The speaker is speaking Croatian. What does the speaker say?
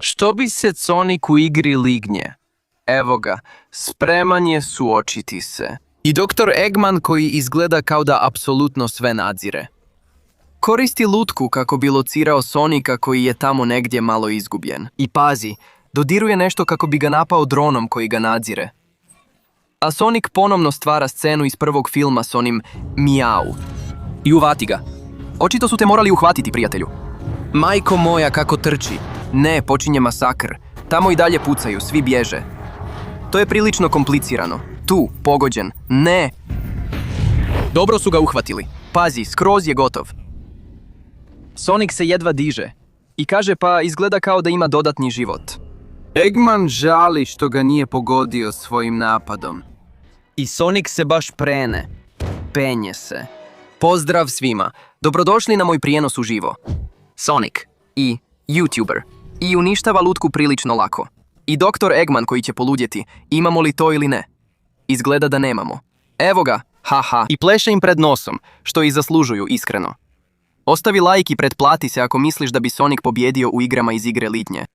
Što bi se Sonic u igri lignje? Evo ga, spreman je suočiti se. I Dr. Eggman koji izgleda kao da apsolutno sve nadzire. Koristi lutku kako bi locirao Sonika koji je tamo negdje malo izgubljen. I pazi, dodiruje nešto kako bi ga napao dronom koji ga nadzire. A Sonic ponovno stvara scenu iz prvog filma s onim mijau. I uvati ga. Očito su te morali uhvatiti, prijatelju. Majko moja, kako trči. Ne, počinje masakr. Tamo i dalje pucaju, svi bježe. To je prilično komplicirano. Tu, pogođen. Ne! Dobro su ga uhvatili. Pazi, skroz je gotov. Sonic se jedva diže. I kaže pa izgleda kao da ima dodatni život. Eggman žali što ga nije pogodio svojim napadom. I Sonic se baš prene. Penje se. Pozdrav svima. Dobrodošli na moj prijenos uživo. Sonic i YouTuber. I uništava lutku prilično lako. I Dr. Eggman koji će poludjeti. Imamo li to ili ne? Izgleda da nemamo. Evo ga, haha. I pleše im pred nosom, što i zaslužuju iskreno. Ostavi like i pretplati se ako misliš da bi Sonic pobjedio u igrama iz igre litnje.